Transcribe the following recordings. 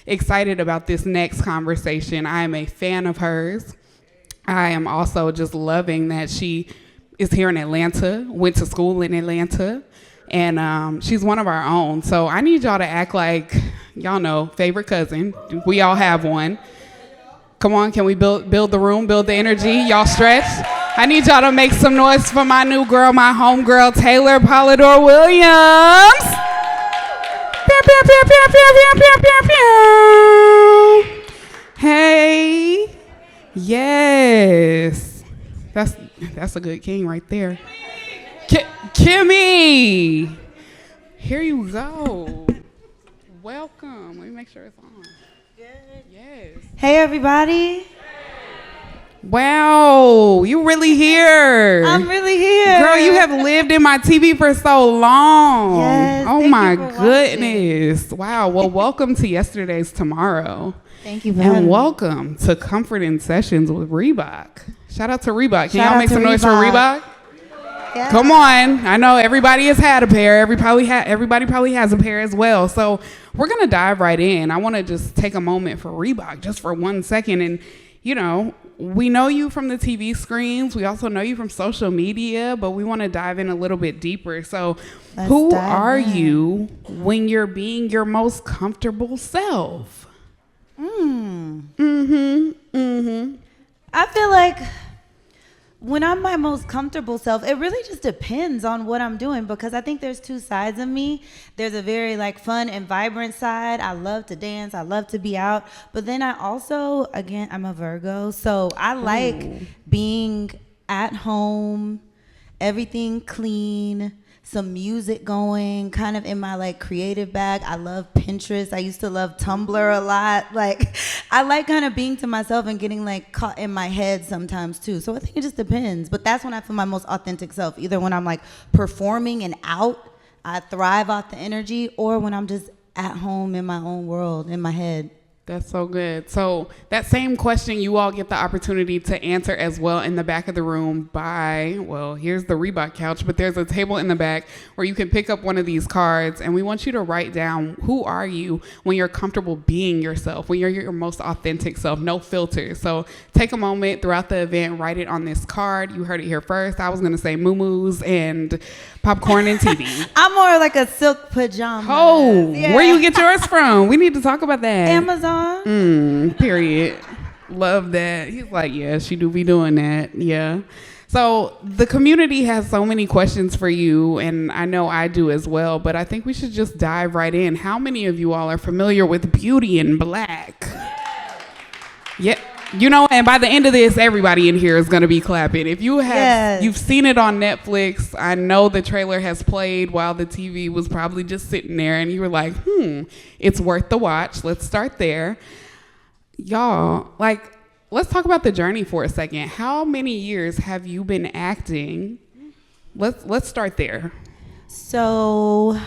excited about this next conversation. I am a fan of hers. I am also just loving that she is here in Atlanta, went to school in Atlanta, and she's one of our own. So I need y'all to act like, y'all know, favorite cousin. We all have one. Come on, can we build the room, build the energy? Y'all stretch? I need y'all to make some noise for my new girl, my homegirl, Taylor Polidore Williams. Pew, pew, pew, pew, pew, pew, pew, pew. Hey. Yes. That's a good king right there. Kimmy. Here you go. Welcome. Let me make sure it's on. Good. Yes. Hey, everybody. Wow, you really here. I'm really here. Girl, you have lived in my TV for so long. Yes, oh my goodness. Watching. Wow. Well, welcome to Yesterday's Tomorrow. Thank you for having And me. Welcome to Comforting Sessions with Reebok. Shout out to Reebok. Can y'all make some noise for Reebok? Yeah. Come on. I know everybody has had a pair. Everybody probably has a pair as well. So we're going to dive right in. I want to just take a moment for Reebok just for 1 second. And, you know, we know you from the TV screens. We also know you from social media, but we want to dive in a little bit deeper. So who are you when you're being your most comfortable self? I feel like when I'm my most comfortable self, it really just depends on what I'm doing, because I think there's two sides of me. There's a very like fun and vibrant side. I love to dance. I love to be out. But then I also, again, I'm a Virgo. So I like being at home, everything clean, some music going, kind of in my like creative bag. I love Pinterest. I used to love Tumblr a lot. Like, I like kind of being to myself and getting like caught in my head sometimes too. So I think it just depends. But that's when I feel my most authentic self. Either when I'm like performing and out, I thrive off the energy, or when I'm just at home in my own world, in my head. That's so good. So that same question, you all get the opportunity to answer as well in the back of the room by, well, here's the Reebok couch, but there's a table in the back where you can pick up one of these cards, and we want you to write down, who are you when you're comfortable being yourself, when you're your most authentic self, no filter. So take a moment throughout the event, write it on this card. You heard it here first. I was going to say moo-moos and popcorn and TV. I'm more like a silk pajama. Oh, yeah. Where you get yours from? We need to talk about that. Amazon. Period. Love that. He's like, yeah, she do be doing that. Yeah. So the community has so many questions for you, and I know I do as well, but I think we should just dive right in. How many of you all are familiar with Beauty in Black? Yeah. You know, and by the end of this, everybody in here is going to be clapping. If you have, you've seen it on Netflix, I know the trailer has played while the TV was probably just sitting there, and you were like, it's worth the watch. Let's start there. Y'all, like, let's talk about the journey for a second. How many years have you been acting? Let's start there. So,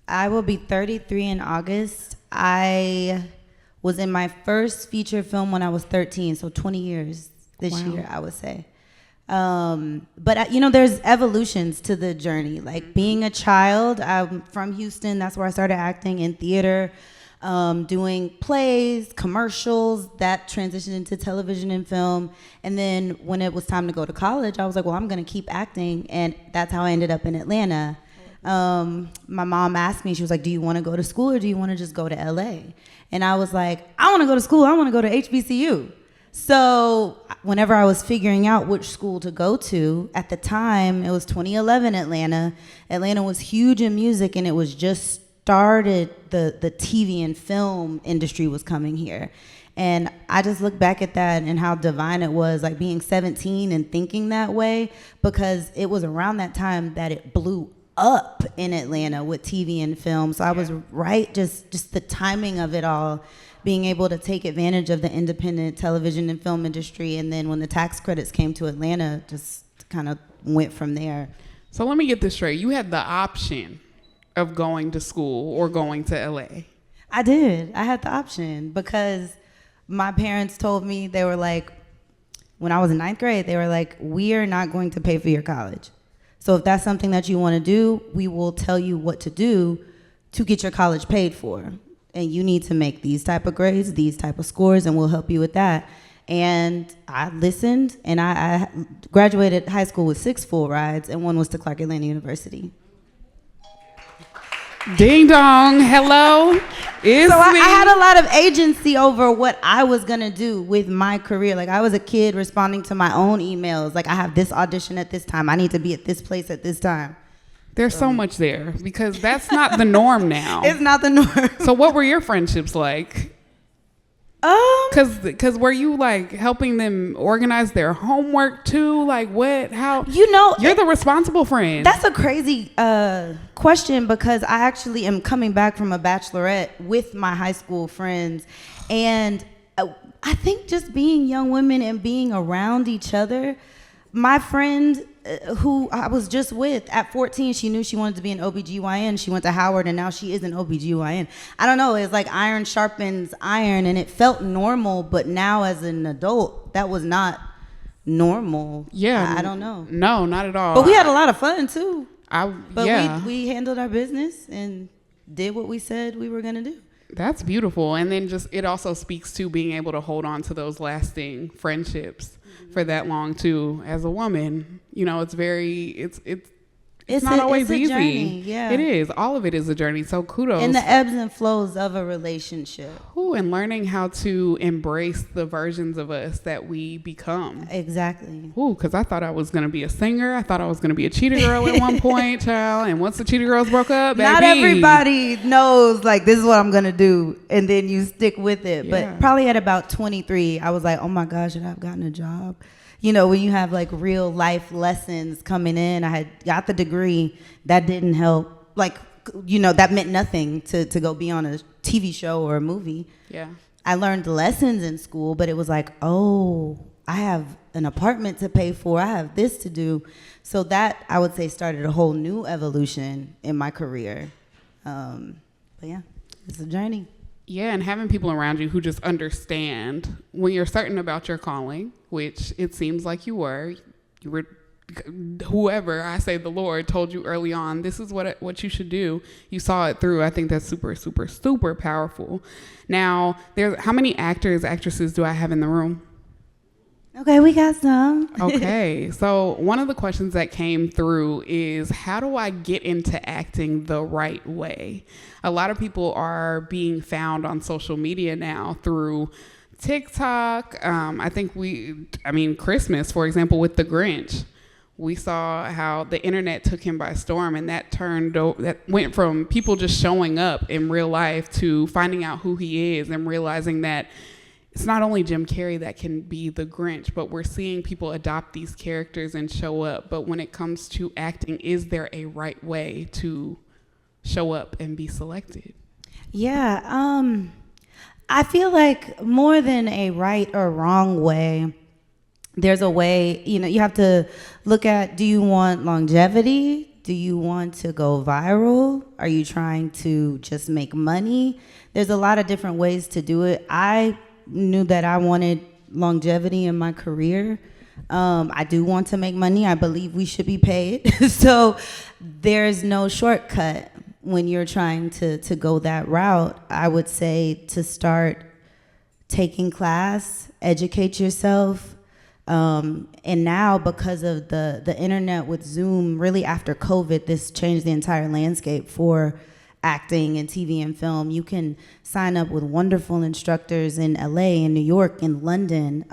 I will be 33 in August. I was in my first feature film when I was 13, so 20 years this year, I would say. But, you know, there's evolutions to the journey. Like being a child, I'm from Houston. That's where I started acting in theater, doing plays, commercials. That transitioned into television and film. And then when it was time to go to college, I was like, well, I'm going to keep acting. And that's how I ended up in Atlanta. My mom asked me, she was like, do you want to go to school or do you want to just go to LA? And I was like, I want to go to school. I want to go to HBCU. So whenever I was figuring out which school to go to, at the time, it was 2011 Atlanta. Atlanta was huge in music, and it was just started, the TV and film industry was coming here. And I just look back at that and how divine it was, like being 17 and thinking that way, because it was around that time that it blew up in Atlanta with TV and film. So I was right, just the timing of it all, being able to take advantage of the independent television and film industry. And then when the tax credits came to Atlanta, just kind of went from there. So let me get this straight. You had the option of going to school or going to LA. I did. I had the option because my parents told me, they were like, when I was in 9th grade, they were like, we are not going to pay for your college. So if that's something that you want to do, we will tell you what to do to get your college paid for. and you need to make these type of grades, these type of scores, and we'll help you with that. And I listened, and I graduated high school with 6 full rides, and one was to Clark Atlanta University. Ding dong, hello. It's so me. I had a lot of agency over what I was gonna do with my career. Like I was a kid responding to my own emails. Like I have this audition at this time. I need to be at this place at this time. There's so much there because that's not the norm now. It's not the norm. So what were your friendships like? Cause were you like helping them organize their homework too? Like what? How? You're the responsible friend. That's a crazy question because I actually am coming back from a bachelorette with my high school friends, and I think just being young women and being around each other. My friend who I was just with at 14, she knew she wanted to be an OBGYN. She went to Howard and now she is an OBGYN. I don't know, it's like iron sharpens iron and it felt normal, but now as an adult, that was not normal. Yeah. I don't know. No, not at all. But we had a lot of fun too. Yeah. We handled our business and did what we said we were going to do. That's beautiful. And then just it also speaks to being able to hold on to those lasting friendships for that long too. As a woman, it's not always easy. Journey, yeah. It is. All of it is a journey. So kudos. And the ebbs and flows of a relationship. And learning how to embrace the versions of us that we become. Exactly. Because I thought I was going to be a singer. I thought I was going to be a cheetah girl at one point, child. And once the cheetah girls broke up, baby. Not everybody knows, like, this is what I'm going to do. And then you stick with it. Yeah. But probably at about 23, I was like, oh my gosh, should I have gotten a job? When you have like real life lessons coming in, I had got the degree. That didn't help. Like, that meant nothing to go be on a TV show or a movie. Yeah. I learned lessons in school, but it was like, oh, I have an apartment to pay for. I have this to do. So that, I would say, started a whole new evolution in my career. But yeah, it's a journey. Yeah, and having people around you who just understand when you're certain about your calling, which it seems like you were whoever, I say the Lord, told you early on, this is what you should do. You saw it through. I think that's super, super, super powerful. Now, how many actors, actresses do I have in the room? Okay, we got some. Okay, so one of the questions that came through is, how do I get into acting the right way? A lot of people are being found on social media now through TikTok. I think Christmas, for example, with the Grinch, we saw how the internet took him by storm, and that went from people just showing up in real life to finding out who he is and realizing that it's not only Jim Carrey that can be the Grinch, but we're seeing people adopt these characters and show up. But when it comes to acting, is there a right way to show up and be selected? Yeah, I feel like more than a right or wrong way, there's a way, you have to look at, do you want longevity? Do you want to go viral? Are you trying to just make money? There's a lot of different ways to do it. I knew that I wanted longevity in my career. I do want to make money. I believe we should be paid. So there's no shortcut when you're trying to go that route. I would say to start taking class, educate yourself. And now because of the internet with Zoom, really after COVID, this changed the entire landscape for acting and TV and film. You can sign up with wonderful instructors in LA and New York and London,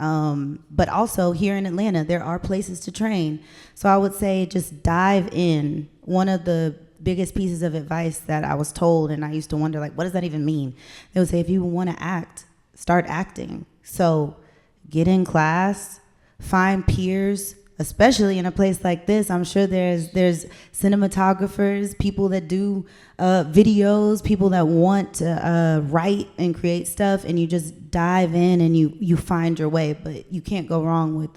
but also here in Atlanta, there are places to train. So I would say just dive in. One of the biggest pieces of advice that I was told, and I used to wonder, like, what does that even mean? They would say, if you want to act, start acting. So get in class, find peers, especially in a place like this. I'm sure there's cinematographers, people that do videos, people that want to write and create stuff, and you just dive in and you find your way. But you can't go wrong with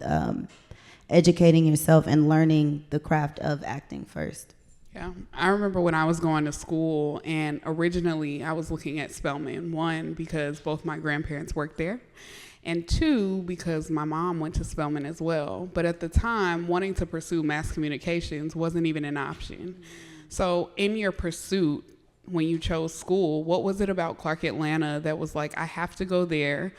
educating yourself and learning the craft of acting first. Yeah, I remember when I was going to school, and originally I was looking at Spelman, 1, because both my grandparents worked there, and 2, because my mom went to Spelman as well. But at the time, wanting to pursue mass communications wasn't even an option. So in your pursuit, when you chose school. What was it about Clark Atlanta that was like, I have to go there?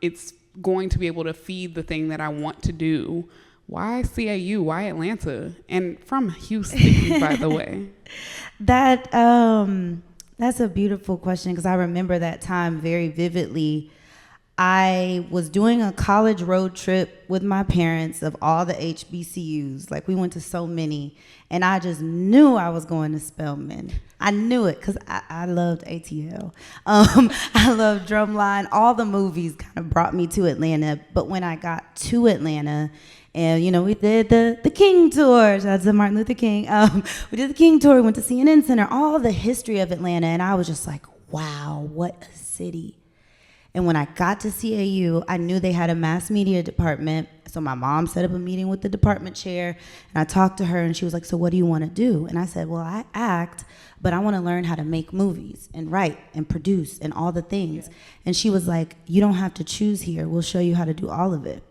It's going to be able to feed the thing that I want to do. Why CAU? Why Atlanta? And from Houston, by the way. That's a beautiful question, because I remember that time very vividly. I was doing a college road trip with my parents of all the HBCUs. Like, we went to so many, and I just knew I was going to Spelman. I knew it because I loved ATL. I loved Drumline. All the movies kind of brought me to Atlanta. But when I got to Atlanta, and, you know, we did the King Tour. Shout out to Martin Luther King. We did the King Tour. We went to CNN Center, all the history of Atlanta. And I was just like, wow, what a city. And when I got to CAU, I knew they had a mass media department. So my mom set up a meeting with the department chair, and I talked to her, and she was like, so what do you want to do? And I said, well, I act, but I want to learn how to make movies and write and produce and all the things. Yeah. And she was like, you don't have to choose here. We'll show you how to do all of it.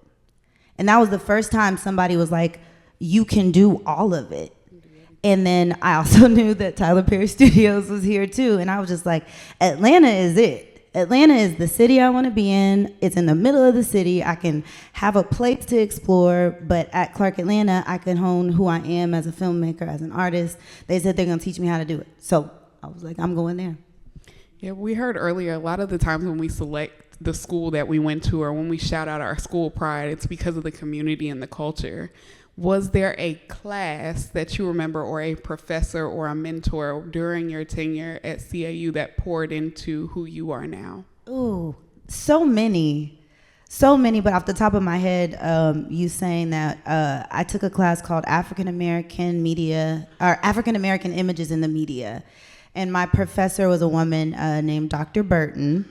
And that was the first time somebody was like, you can do all of it. And then I also knew that Tyler Perry Studios was here too. And I was just like, Atlanta is it. Atlanta is the city I want to be in. It's in the middle of the city. I can have a place to explore, but at Clark Atlanta, I can hone who I am as a filmmaker, as an artist. They said they're going to teach me how to do it. So I was like, I'm going there. Yeah, we heard earlier, a lot of the times when we select the school that we went to, or when we shout out our school pride, it's because of the community and the culture. Was there a class that you remember, or a professor or a mentor during your tenure at CAU that poured into who you are now? Ooh, so many. But off the top of my head, you saying that, I took a class called African American Images in the Media. And my professor was a woman named Dr. Burton,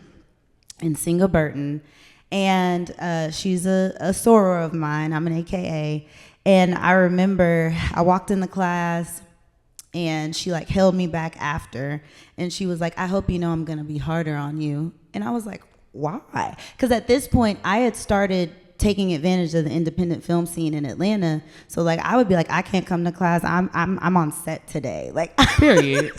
Nsinga Burton. And she's a soror of mine. I'm an AKA. And I remember I walked in the class, and she like held me back after, and she was like, I hope you know I'm going to be harder on you. And I was like, why? Because at this point I had started taking advantage of the independent film scene in Atlanta. So like I would be like, I can't come to class. I'm on set today. Like, period.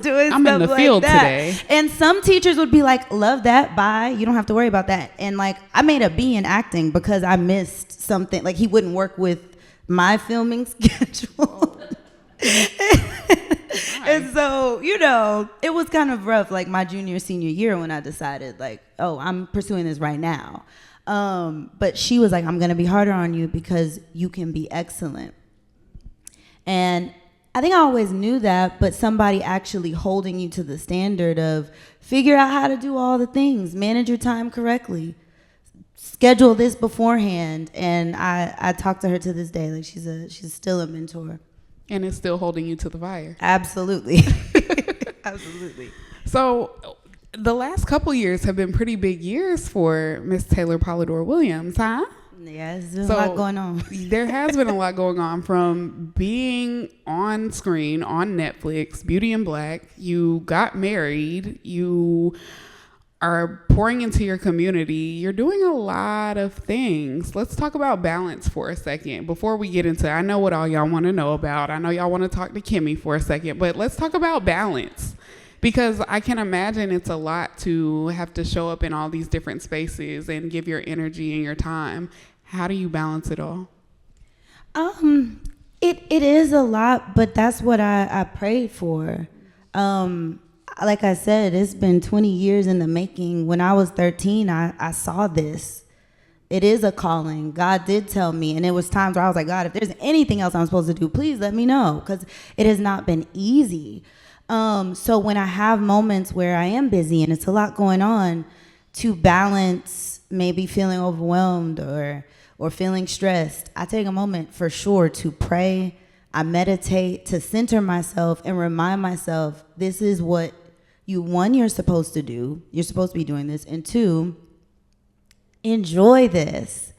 I'm in the field today. And some teachers would be like, love that, bye, you don't have to worry about that. And like, I made a B in acting because I missed something. Like, he wouldn't work with my filming schedule. And so, you know, it was kind of rough, like my junior, senior year, when I decided like, oh, I'm pursuing this right now. But she was like, I'm going to be harder on you because you can be excellent. And I think I always knew that, but somebody actually holding you to the standard of figure out how to do all the things, manage your time correctly, schedule this beforehand. And I talk to her to this day. Like, she's still a mentor. And it's still holding you to the fire. Absolutely. Absolutely. So the last couple years have been pretty big years for Miss Taylor Polidore Williams, huh? Yeah, there's a lot going on. There has been a lot going on, from being on screen on Netflix, Beauty in Black. You got married. You are pouring into your community. You're doing a lot of things. Let's talk about balance for a second before we get into, I know what all y'all want to know about. I know y'all want to talk to Kimmy for a second, but let's talk about balance. Because I can imagine it's a lot to have to show up in all these different spaces and give your energy and your time. How do you balance it all? It is a lot, but that's what I prayed for. Like I said, it's been 20 years in the making. When I was 13, I saw this. It is a calling. God did tell me, and it was times where I was like, God, if there's anything else I'm supposed to do, please let me know, because it has not been easy. So when I have moments where I am busy and it's a lot going on, to balance maybe feeling overwhelmed or feeling stressed, I take a moment for sure to pray. I meditate, to center myself and remind myself, this is what you're supposed to do. You're supposed to be doing this. And 2, enjoy this.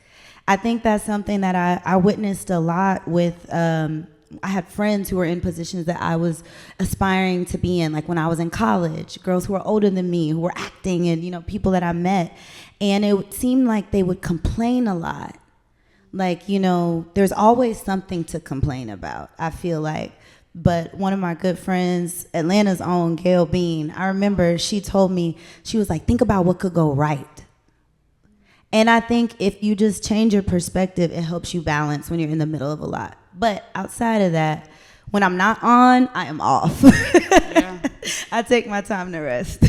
I think that's something that I witnessed a lot with, I had friends who were in positions that I was aspiring to be in, like when I was in college, girls who were older than me, who were acting, and, you know, people that I met. And it seemed like they would complain a lot. Like, you know, there's always something to complain about. I feel like But one of my good friends, Atlanta's own Gail Bean, I remember she told me, she was like, think about what could go right. And I think if you just change your perspective, it helps you balance when you're in the middle of a lot. But outside of that, when I'm not on, I am off. Yeah. I take my time to rest.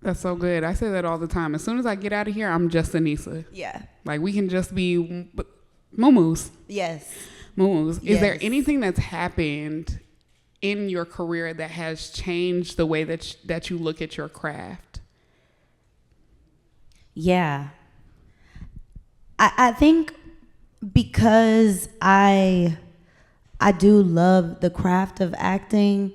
That's so good. I say that all the time. As soon as I get out of here, I'm just Anissa. Yeah. Like, we can just be moo-moos. Yes. Moo-moos. Yes. Is there anything that's happened in your career that has changed the way that you look at your craft? Yeah. I think because I do love the craft of acting,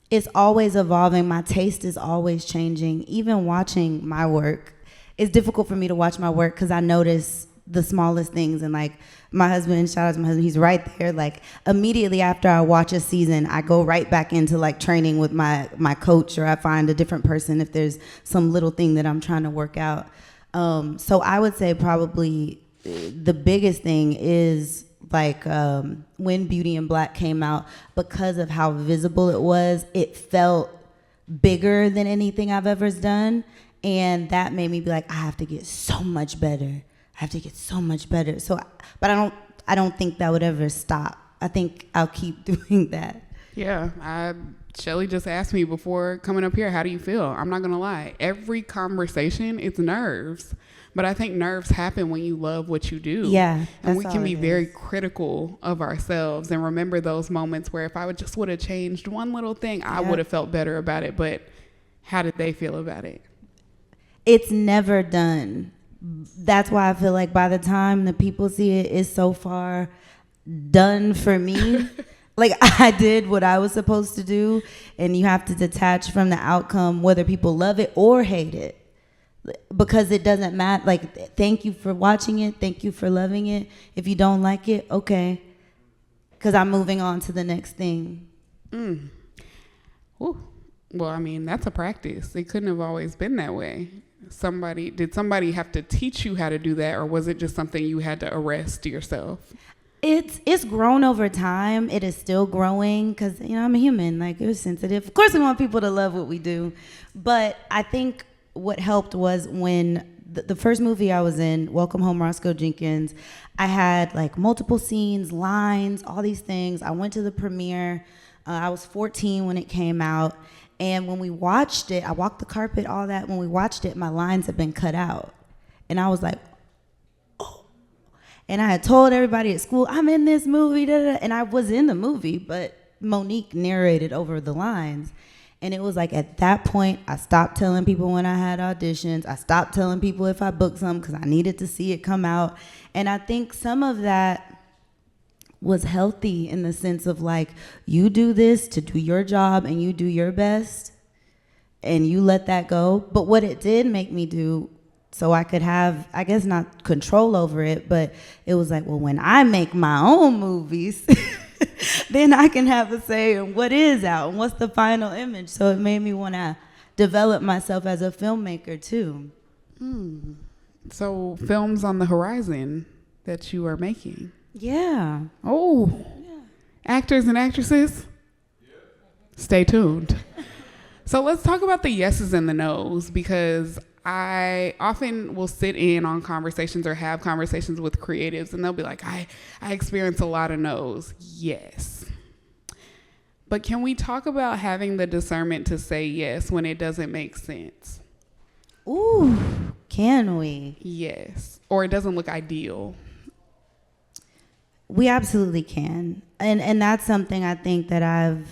it's always evolving. My taste is always changing. Even watching my work, it's difficult for me to watch my work because I notice the smallest things. And like my husband, shout out to my husband, he's right there. Like immediately after I watch a season, I go right back into like training with my coach, or I find a different person if there's some little thing that I'm trying to work out. So I would say probably the biggest thing is like when Beauty in Black came out, because of how visible it was, it felt bigger than anything I've ever done. And that made me be like, I have to get so much better. I have to get so much better. So, but I don't think that would ever stop. I think I'll keep doing that. Yeah, Shelly just asked me before coming up here, how do you feel? I'm not going to lie. Every conversation, it's nerves. But I think nerves happen when you love what you do. Yeah. And we can be very critical of ourselves and remember those moments where if I would have changed one little thing, I would have felt better about it. But how did they feel about it? It's never done. That's why I feel like by the time the people see it, it's so far done for me. Like I did what I was supposed to do, and you have to detach from the outcome, whether people love it or hate it. Because it doesn't matter. Like, thank you for watching it. Thank you for loving it. If you don't like it, okay. Because I'm moving on to the next thing. Ooh. Well, I mean, that's a practice. It couldn't have always been that way. Did somebody have to teach you how to do that, or was it just something you had to arrest yourself? It's grown over time. It is still growing because, I'm a human. Like, it was sensitive. Of course, we want people to love what we do. But I think what helped was when the first movie I was in, Welcome Home, Roscoe Jenkins, I had like multiple scenes, lines, all these things. I went to the premiere. I was 14 when it came out. And when we watched it, I walked the carpet, all that. When we watched it, my lines had been cut out. And I was like, oh. And I had told everybody at school, I'm in this movie. Da, da, da. And I was in the movie, but Monique narrated over the lines. And it was like at that point, I stopped telling people when I had auditions. I stopped telling people if I booked something because I needed to see it come out. And I think some of that was healthy in the sense of like, you do this to do your job and you do your best and you let that go. But what it did make me do, so I could have, I guess not control over it, but it was like, well, when I make my own movies, then I can have a say in what is out and what's the final image. So it made me want to develop myself as a filmmaker too. So films on the horizon that you are making. Yeah. Oh, yeah. Actors and actresses, stay tuned. So let's talk about the yeses and the nos, because I often will sit in on conversations or have conversations with creatives and they'll be like, I experience a lot of no's. Yes. But can we talk about having the discernment to say yes when it doesn't make sense? Ooh, can we? Yes. Or it doesn't look ideal. We absolutely can. And that's something I think that I've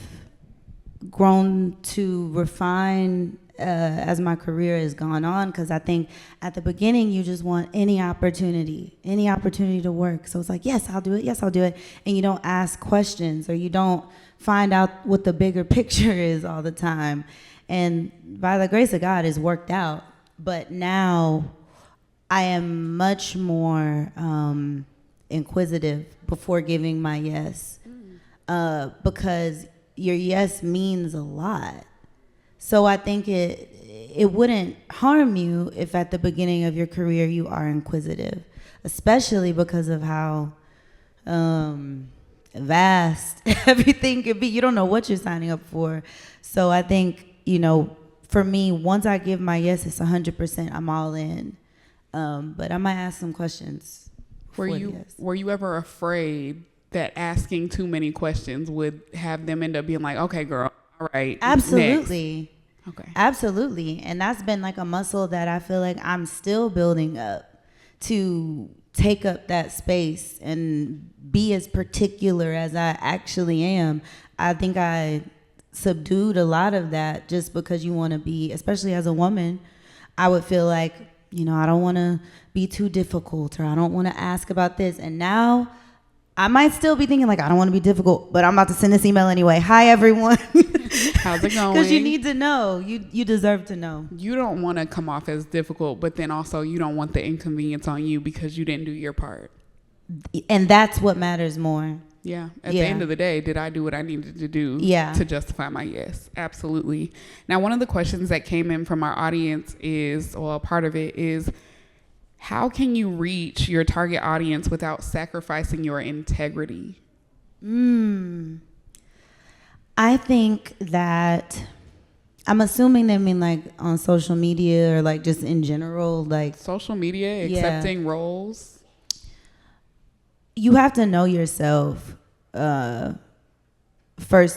grown to refine as my career has gone on, because I think at the beginning you just want any opportunity to work. So it's like, yes, I'll do it. And you don't ask questions, or you don't find out what the bigger picture is all the time. And by the grace of God, it's worked out. But now I am much more inquisitive before giving my yes, because your yes means a lot. So I think it wouldn't harm you if at the beginning of your career you are inquisitive, especially because of how vast. Everything could be, you don't know what you're signing up for. So I think, for me, once I give my yes, it's 100%, I'm all in. But I might ask some questions. Were you ever afraid that asking too many questions would have them end up being like, okay, girl, all right. Absolutely. Next. Okay. Absolutely. And that's been like a muscle that I feel like I'm still building up to take up that space and be as particular as I actually am. I think I subdued a lot of that just because you want to be, especially as a woman, I would feel like, I don't want to be too difficult, or I don't want to ask about this. And now I might still be thinking like, I don't want to be difficult, but I'm about to send this email anyway. Hi, everyone. How's it going? Because you need to know. You deserve to know. You don't want to come off as difficult, but then also you don't want the inconvenience on you because you didn't do your part. And that's what matters more. Yeah. At the end of the day, did I do what I needed to do to justify my yes? Absolutely. Now, one of the questions that came in from our audience is, well, part of it is, how can you reach your target audience without sacrificing your integrity? I think that, I'm assuming they mean like on social media or like just in general, like social media, accepting roles. You have to know yourself first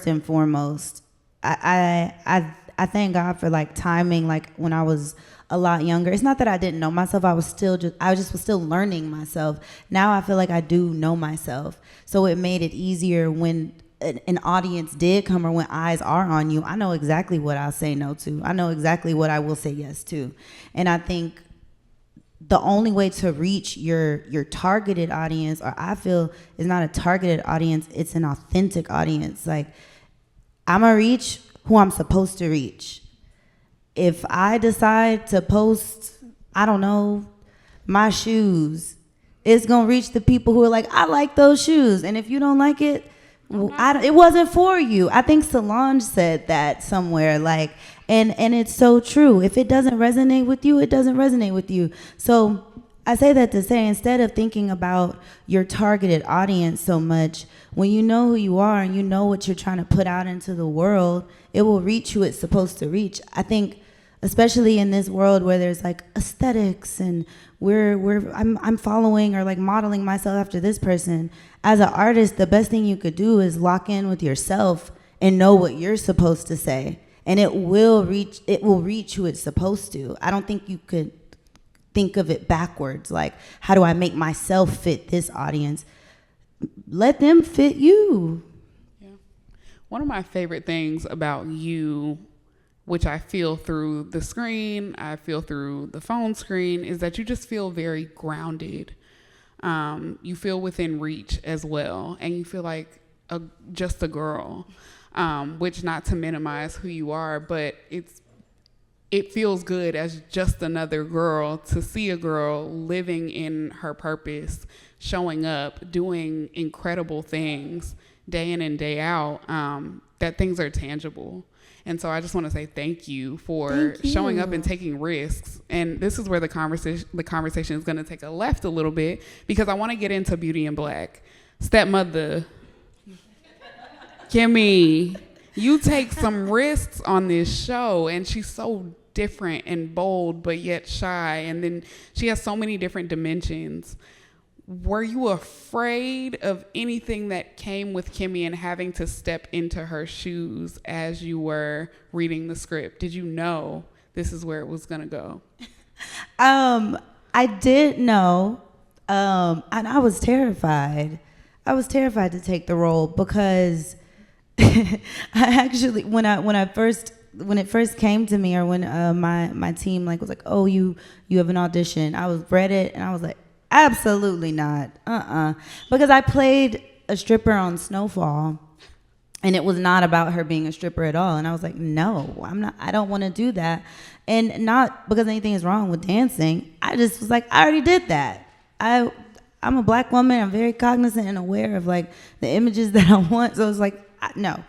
and foremost. I thank God for like timing. Like when I was a lot younger, it's not that I didn't know myself. I was still learning myself. Now I feel like I do know myself. So it made it easier when an audience did come or when eyes are on you. I know exactly what I'll say no to. I know exactly what I will say yes to. And I think the only way to reach your targeted audience, or I feel is not a targeted audience, it's an authentic audience. Like, I'm gonna reach who I'm supposed to reach. If I decide to post, I don't know, my shoes, it's gonna reach the people who are like, I like those shoes. And if you don't like it, it wasn't for you. I think Solange said that somewhere, like, and it's so true. If it doesn't resonate with you, it doesn't resonate with you. So I say that to say, instead of thinking about your targeted audience so much, when you know who you are and you know what you're trying to put out into the world, it will reach who it's supposed to reach. I think, especially in this world where there's like aesthetics and I'm following or like modeling myself after this person. As an artist, the best thing you could do is lock in with yourself and know what you're supposed to say, and it will reach who it's supposed to. I don't think you could think of it backwards. Like, how do I make myself fit this audience? Let them fit you. Yeah. One of my favorite things about you, which I feel through the screen, I feel through the phone screen, is that you just feel very grounded. You feel within reach as well, and you feel like just a girl, which, not to minimize who you are, but it feels good as just another girl to see a girl living in her purpose, showing up, doing incredible things day in and day out, that things are tangible. And so I just want to say thank you for showing up and taking risks. And this is where the conversation is going to take a left a little bit, because I want to get into Beauty in Black. Stepmother, Kimmy, you take some risks on this show, and she's so different and bold, but yet shy. And then she has so many different dimensions. Were you afraid of anything that came with Kimmy and having to step into her shoes as you were reading the script? Did you know this is where it was going to go? I did know, and I was terrified. I was terrified to take the role because I actually, when it first came to me, or when my team was like, oh, you have an audition, I read it and I was like, absolutely not. Because I played a stripper on Snowfall, and it was not about her being a stripper at all. And I was like, no, I don't want to do that. And not because anything is wrong with dancing. I just was like, I already did that. I'm a Black woman. I'm very cognizant and aware of like the images that I want. So it was like, no.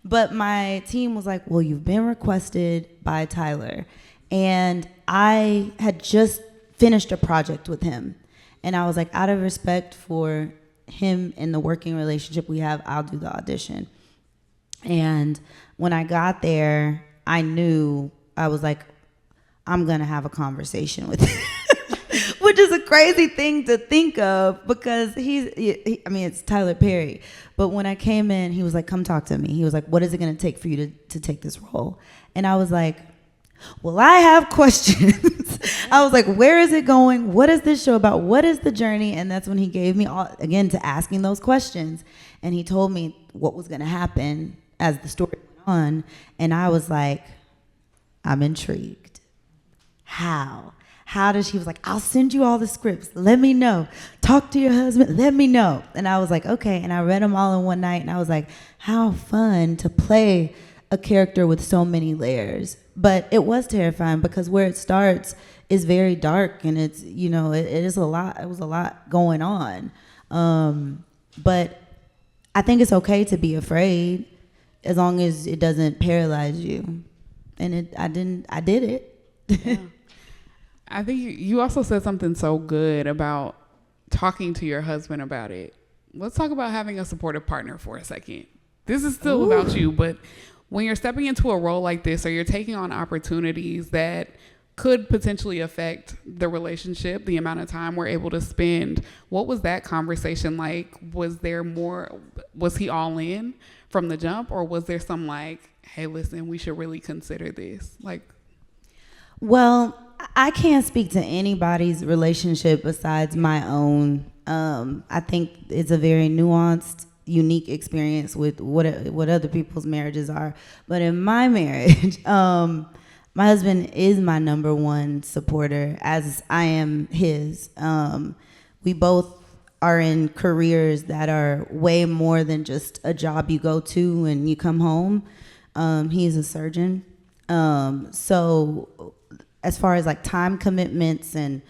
But my team was like, well, you've been requested by Tyler. And I had just finished a project with him. And I was like, out of respect for him in the working relationship we have, I'll do the audition. And when I got there, I knew, I was like, I'm going to have a conversation with him. Which is a crazy thing to think of because it's Tyler Perry. But when I came in, he was like, come talk to me. He was like, what is it going to take for you to take this role? And I was like, well, I have questions. I was like, where is it going? What is this show about? What is the journey? And that's when he gave me, again, to asking those questions. And he told me what was going to happen as the story went on. And I was like, I'm intrigued. How? How does she was like, I'll send you all the scripts. Let me know. Talk to your husband. Let me know. And I was like, okay. And I read them all in one night. And I was like, how fun to play a character with so many layers. But it was terrifying because where it starts is very dark. And it's, it is a lot. It was a lot going on. But I think it's okay to be afraid as long as it doesn't paralyze you. And I did it. Yeah. I think you also said something so good about talking to your husband about it. Let's talk about having a supportive partner for a second. This is still about you, but when you're stepping into a role like this or you're taking on opportunities that could potentially affect the relationship, the amount of time we're able to spend, what was that conversation like? Was he all in from the jump, or was there some like, hey, listen, we should really consider this? Well, I can't speak to anybody's relationship besides my own. I think it's a very nuanced, unique experience with what other people's marriages are. But in my marriage, my husband is my number one supporter, as I am his. We both are in careers that are way more than just a job you go to and you come home. He's a surgeon. So as far as like time commitments and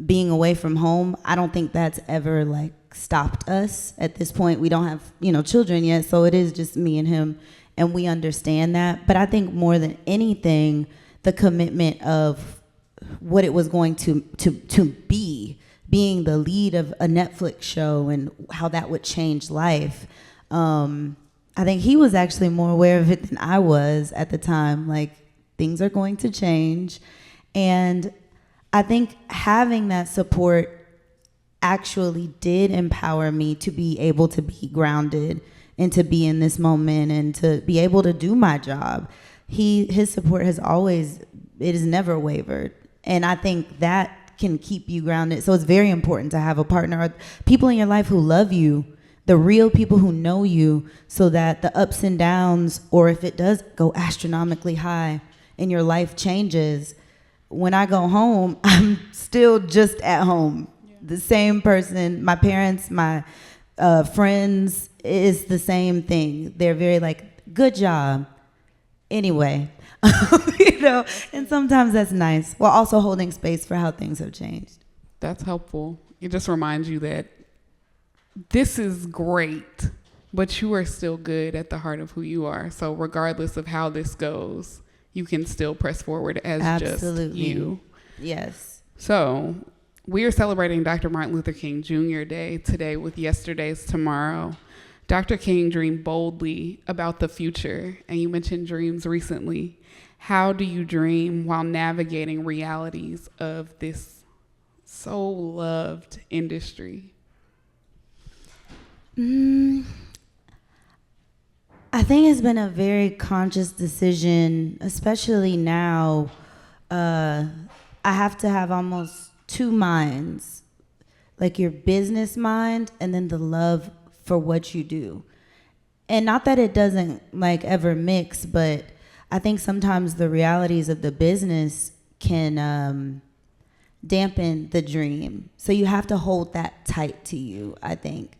being away from home, I don't think that's ever like stopped us. At this point, we don't have, children yet, so it is just me and him, and we understand that. But I think more than anything, the commitment of what it was going to be, being the lead of a Netflix show and how that would change life. I think he was actually more aware of it than I was at the time. Like, things are going to change. And I think having that support actually did empower me to be able to be grounded and to be in this moment and to be able to do my job. His support has never wavered. And I think that can keep you grounded. So it's very important to have a partner, or people in your life who love you, the real people who know you, so that the ups and downs, or if it does go astronomically high, and your life changes, when I go home, I'm still just at home. Yeah. The same person, my parents, my friends, is the same thing. They're very like, good job. Anyway, and sometimes that's nice, while also holding space for how things have changed. That's helpful. It just reminds you that this is great, but you are still good at the heart of who you are. So regardless of how this goes, you can still press forward as Absolutely. Just you. Yes. So we are celebrating Dr. Martin Luther King Jr. Day today with Yesterday's Tomorrow. Dr. King dreamed boldly about the future, and you mentioned dreams recently. How do you dream while navigating realities of this so loved industry? I think it's been a very conscious decision, especially now. I have to have almost two minds, like your business mind and then the love for what you do. And not that it doesn't like ever mix, but I think sometimes the realities of the business can dampen the dream. So you have to hold that tight to you, I think.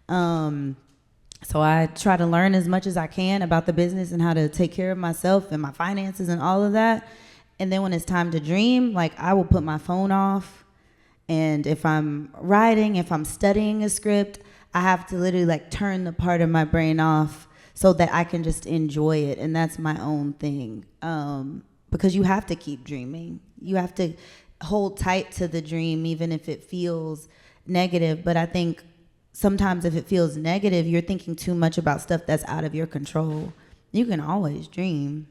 So I try to learn as much as I can about the business and how to take care of myself and my finances and all of that. And then when it's time to dream, like, I will put my phone off. And if I'm writing, if I'm studying a script, I have to literally like turn the part of my brain off so that I can just enjoy it. And that's my own thing. Because you have to keep dreaming. You have to hold tight to the dream, even if it feels negative. But I think sometimes if it feels negative, you're thinking too much about stuff that's out of your control. You can always dream.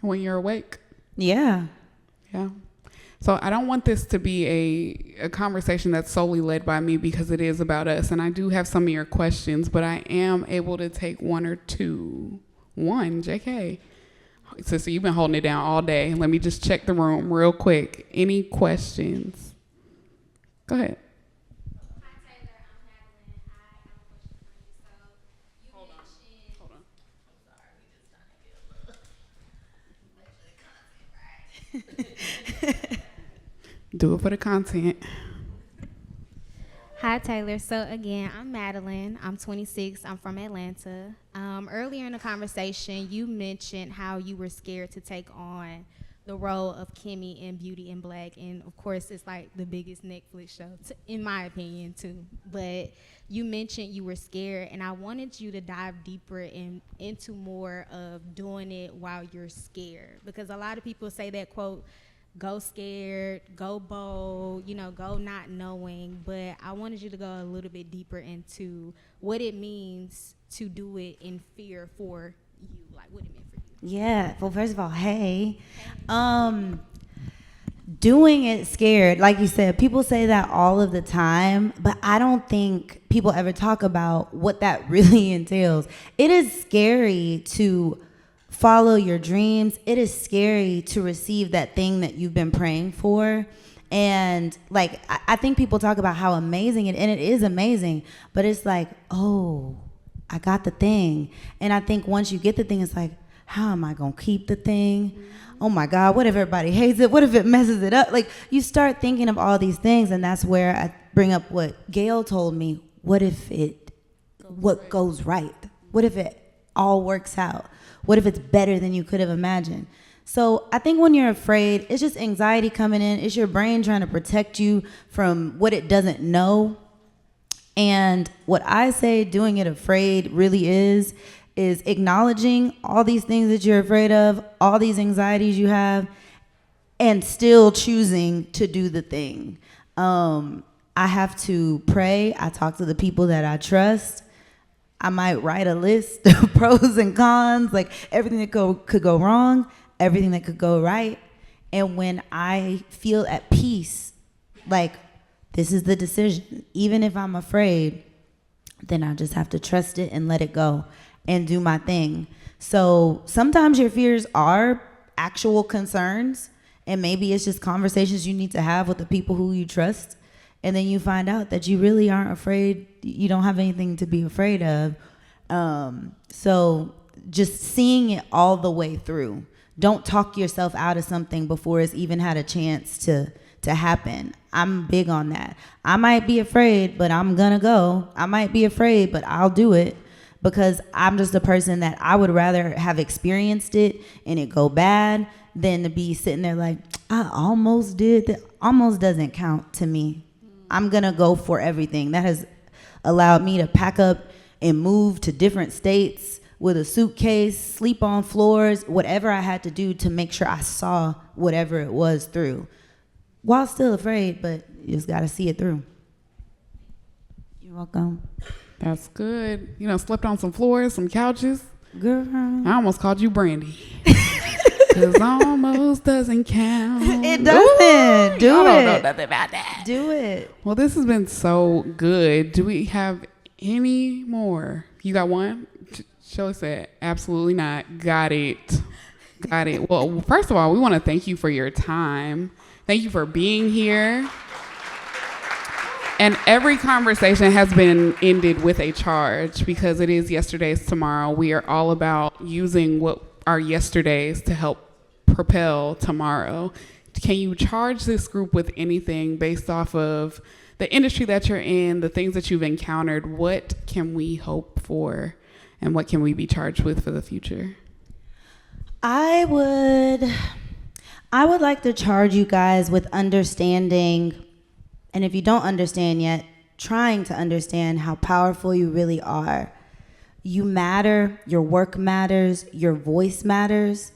When you're awake. Yeah. Yeah. So I don't want this to be a conversation that's solely led by me, because it is about us. And I do have some of your questions, but I am able to take one or two. One, JK. Sister, you've been holding it down all day. Let me just check the room real quick. Any questions? Go ahead. Hi, Taylor. I'm Madeline. I have a question for you. So you mentioned. Hold on. I'm sorry. We just trying to get a little. Make sure the content right. Do it for the content. Hi, Taylor. So again, I'm Madeline. I'm 26. I'm from Atlanta. Earlier in the conversation, you mentioned how you were scared to take on the role of Kimmy in Beauty in Black, and of course, it's like the biggest Netflix show, in my opinion, too. But you mentioned you were scared, and I wanted you to dive deeper into more of doing it while you're scared, because a lot of people say that quote, "Go scared, go bold, go not knowing." But I wanted you to go a little bit deeper into what it means to do it in fear for you, like what it meant for you. Yeah. Well, first of all, hey. Doing it scared, like you said, people say that all of the time, but I don't think people ever talk about what that really entails. It is scary to follow your dreams. It is scary to receive that thing that you've been praying for. And like, I think people talk about how amazing and it is amazing, but it's like, oh, I got the thing. And I think once you get the thing, it's like, how am I going to keep the thing? Oh my God, what if everybody hates it? What if it messes it up? Like, you start thinking of all these things, and that's where I bring up what Gail told me. What if what goes right? What if it all works out? What if it's better than you could have imagined? So I think when you're afraid, it's just anxiety coming in. It's your brain trying to protect you from what it doesn't know. And what I say doing it afraid really is acknowledging all these things that you're afraid of, all these anxieties you have, and still choosing to do the thing. I have to pray. I talk to the people that I trust. I might write a list of pros and cons, like everything that could go wrong, everything that could go right. And when I feel at peace, like this is the decision, even if I'm afraid, then I just have to trust it and let it go and do my thing. So sometimes your fears are actual concerns, and maybe it's just conversations you need to have with the people who you trust. And then you find out that you really aren't afraid. You don't have anything to be afraid of. So just seeing it all the way through. Don't talk yourself out of something before it's even had a chance to happen. I'm big on that. I might be afraid, but I'm gonna go. I might be afraid, but I'll do it, because I'm just a person that I would rather have experienced it and it go bad than to be sitting there like, I almost did that. Almost doesn't count to me. I'm gonna go for everything. That has allowed me to pack up and move to different states with a suitcase, sleep on floors, whatever I had to do to make sure I saw whatever it was through. While still afraid, but you just gotta see it through. You're welcome. That's good. Slept on some floors, some couches. Girl. I almost called you Brandy. Because almost doesn't count. It doesn't. Do Y'all it. don't know nothing about that. Do it. Well, this has been so good. Do we have any more? You got one? Shelly said, absolutely not. Got it. Got it. Well, first of all, we want to thank you for your time. Thank you for being here. And every conversation has been ended with a charge, because it is yesterday's tomorrow. We are all about using what are yesterdays to help propel tomorrow. Can you charge this group with anything based off of the industry that you're in, the things that you've encountered? What can we hope for, and what can we be charged with for the future? I would like to charge you guys with understanding. And if you don't understand yet, trying to understand how powerful you really are. You matter, your work matters, your voice matters.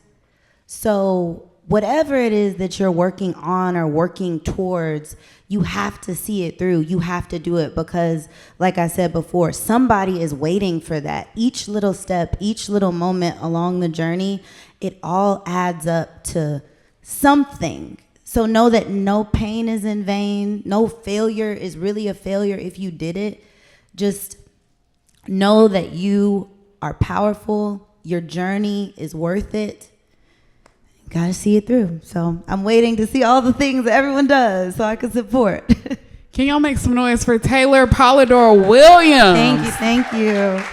So whatever it is that you're working on or working towards, you have to see it through. You have to do it because, like I said before, somebody is waiting for that. Each little step, each little moment along the journey, it all adds up to something. So know that no pain is in vain. No failure is really a failure if you did it. Just know that you are powerful. Your journey is worth it. Gotta see it through. So I'm waiting to see all the things that everyone does so I can support. Can y'all make some noise for Taylor Polidore Williams? Thank you.